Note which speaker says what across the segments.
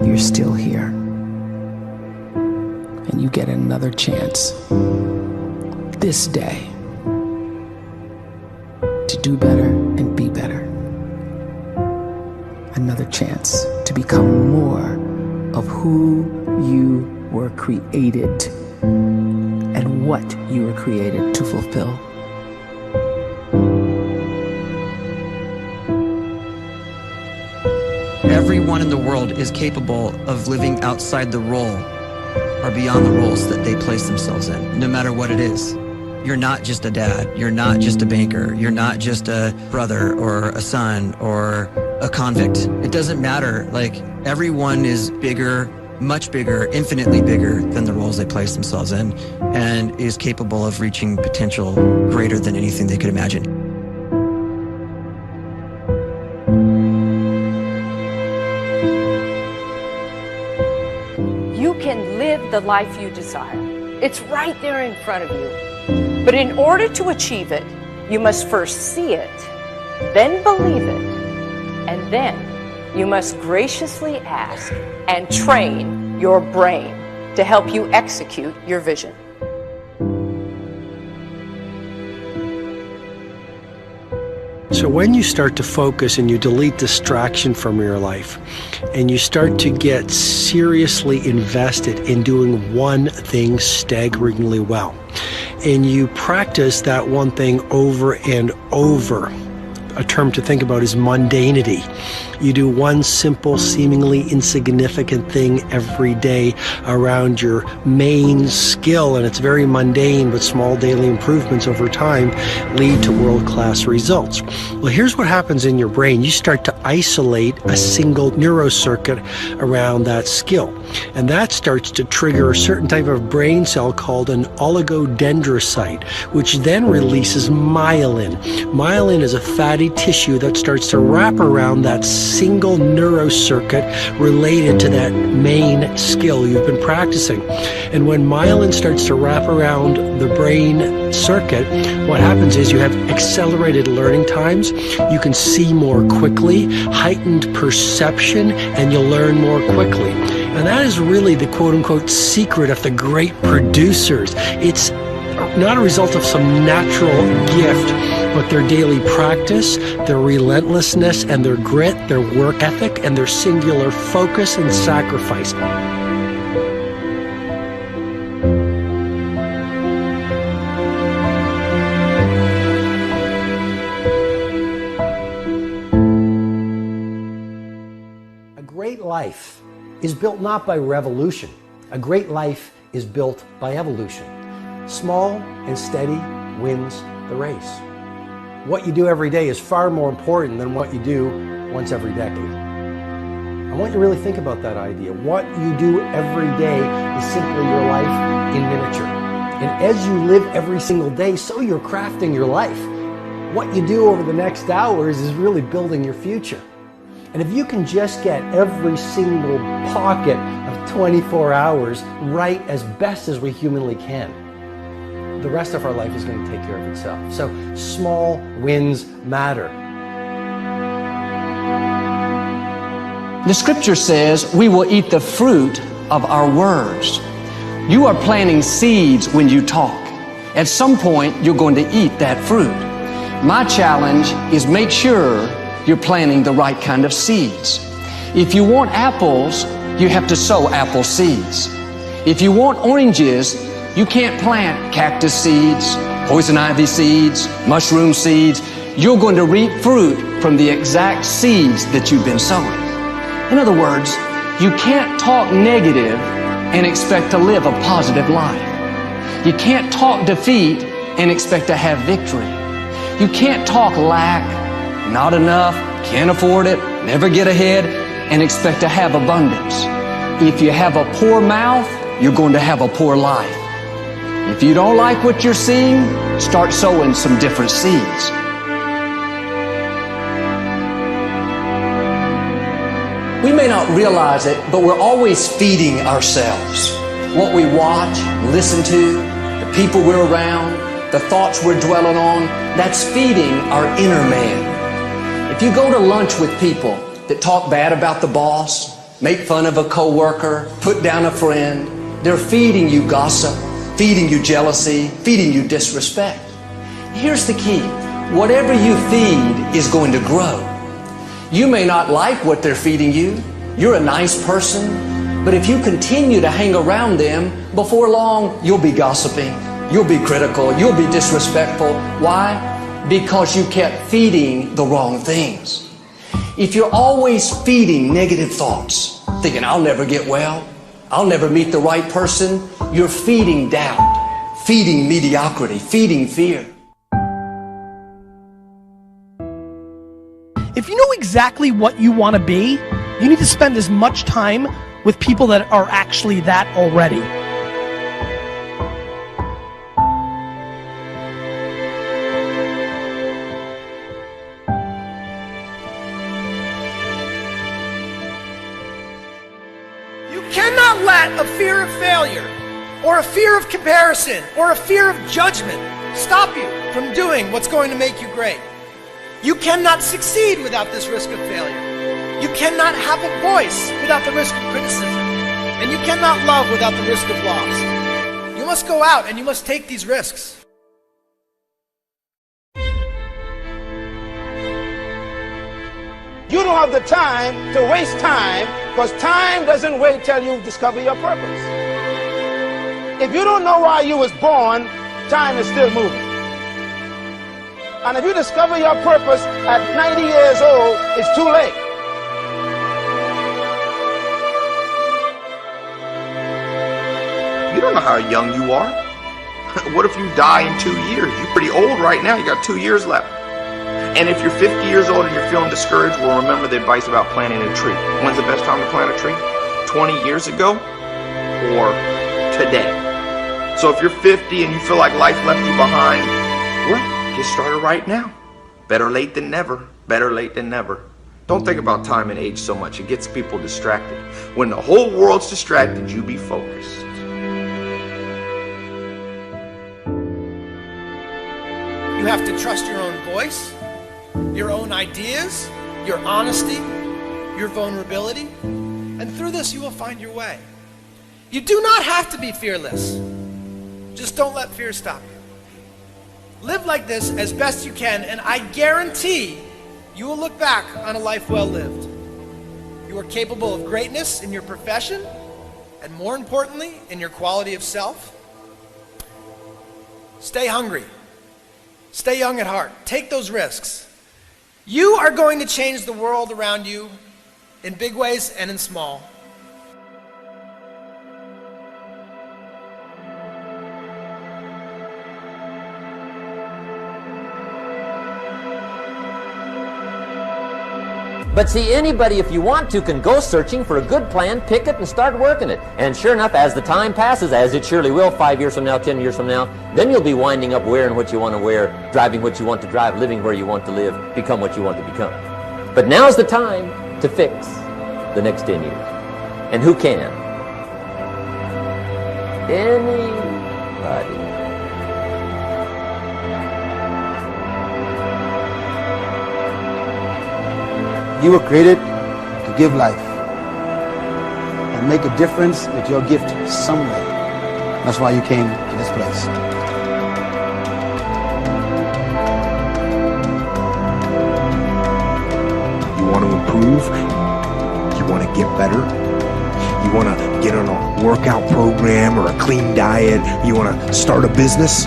Speaker 1: you're still here. And you get another chance this day to do better and be better. Another chance to become more of who you were created and what you were created to fulfill.
Speaker 2: Everyone in the world is capable of living outside the role or beyond the roles that they place themselves in, no matter what it is. You're not just a dad, you're not just a banker, you're not just a brother or a son or a convict. It doesn't matter. Like, everyone is bigger, much bigger, infinitely bigger than the roles they place themselves in, and is capable of reaching potential greater than anything they could imagine.
Speaker 3: You can live the life you desire. It's right there in front of you. But in order to achieve it, you must first see it, then believe it, and then you must graciously ask and train your brain to help you execute your vision.
Speaker 4: So when you start to focus and you delete distraction from your life, and you start to get seriously invested in doing one thing staggeringly well, and you practice that one thing over and over, a term to think about is mundanity. You do one simple, seemingly insignificant thing every day around your main skill, and it's very mundane, but small daily improvements over time lead to world-class results. Well, here's what happens in your brain. You start to isolate a single neurocircuit around that skill, and that starts to trigger a certain type of brain cell called an oligodendrocyte, which then releases myelin. Myelin is a fatty tissue that starts to wrap around that single neurocircuit related to that main skill you've been practicing. And when myelin starts to wrap around the brain circuit, what happens is you have accelerated learning times, you can see more quickly, heightened perception, and you'll learn more quickly. And that is really the quote-unquote secret of the great producers. It's not a result of some natural gift, but their daily practice, their relentlessness and their grit, their work ethic, and their singular focus and sacrifice. A great life is built not by revolution. A great life is built by evolution. Small and steady wins the race. What you do every day is far more important than what you do once every decade. I want you to really think about that idea. What you do every day is simply your life in miniature. And as you live every single day, so you're crafting your life. What you do over the next hours is really building your future. And if you can just get every single pocket of 24 hours right as best as we humanly can, the rest of our life is going to take care of itself. So small wins matter.
Speaker 5: The scripture says we will eat the fruit of our words. You are planting seeds when you talk. At some point, you're going to eat that fruit. My challenge is make sure you're planting the right kind of seeds. If you want apples, you have to sow apple seeds. If you want oranges, you can't plant cactus seeds, poison ivy seeds, mushroom seeds. You're going to reap fruit from the exact seeds that you've been sowing. In other words, you can't talk negative and expect to live a positive life. You can't talk defeat and expect to have victory. You can't talk lack, not enough, can't afford it, never get ahead, and expect to have abundance. If you have a poor mouth, you're going to have a poor life. If you don't like what you're seeing, start sowing some different seeds. We may not realize it, but we're always feeding ourselves. What we watch, listen to, the people we're around, the thoughts we're dwelling on, that's feeding our inner man. If you go to lunch with people that talk bad about the boss, make fun of a coworker, put down a friend. They're feeding you gossip, feeding you jealousy, feeding you disrespect. Here's the key. Whatever you feed is going to grow. You may not like what they're feeding you. You're a nice person. But if you continue to hang around them, before long, you'll be gossiping. You'll be critical. You'll be disrespectful. Why? Because you kept feeding the wrong things. If you're always feeding negative thoughts, thinking, I'll never get well, I'll never meet the right person, you're feeding doubt, feeding mediocrity, feeding fear.
Speaker 6: If you know exactly what you want to be, you need to spend as much time with people that are actually that already. You cannot let a fear of failure, or a fear of comparison, or a fear of judgment stop you from doing what's going to make you great. You cannot succeed without this risk of failure. You cannot have a voice without the risk of criticism. And you cannot love without the risk of loss. You must go out and you must take these risks.
Speaker 7: You don't have the time to waste time, because time doesn't wait till you discover your purpose. If you don't know why you was born, time is still moving. And if you discover your purpose at 90 years old, it's too late.
Speaker 8: You don't know how young you are. What if you die in 2 years? You're pretty old right now. You got 2 years left. And if you're 50 years old and you're feeling discouraged, well, remember the advice about planting a tree. When's the best time to plant a tree? 20 years ago or today? So if you're 50 and you feel like life left you behind, well, get started right now. Better late than never. Better late than never. Don't think about time and age so much. It gets people distracted. When the whole world's distracted, you be focused.
Speaker 6: You have to trust your own voice, your own ideas, your honesty, your vulnerability, and through this you will find your way. You do not have to be fearless. Just don't let fear stop you. Live like this as best you can, and I guarantee you will look back on a life well lived. You are capable of greatness in your profession, and more importantly, in your quality of self. Stay hungry. Stay young at heart. Take those risks. You are going to change the world around you in big ways and in small.
Speaker 9: But see, anybody, if you want to, can go searching for a good plan, pick it, and start working it. And sure enough, as the time passes, as it surely will 5 years from now, 10 years from now, then you'll be winding up wearing what you want to wear, driving what you want to drive, living where you want to live, become what you want to become. But now's the time to fix the next 10 years. And who can? Anybody.
Speaker 10: You were created to give life and make a difference with your gift somewhere. That's why you came to this place.
Speaker 11: You want to improve? You want to get better? You want to get on a workout program or a clean diet? You want to start a business?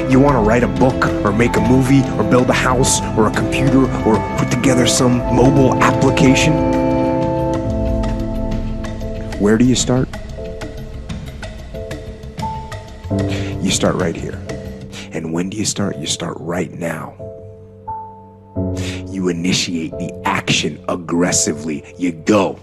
Speaker 11: You want to write a book or make a movie or build a house or a computer or put together some mobile application? Where do you start? You start right here. And when do you start? You start right now. You initiate the action aggressively. You go.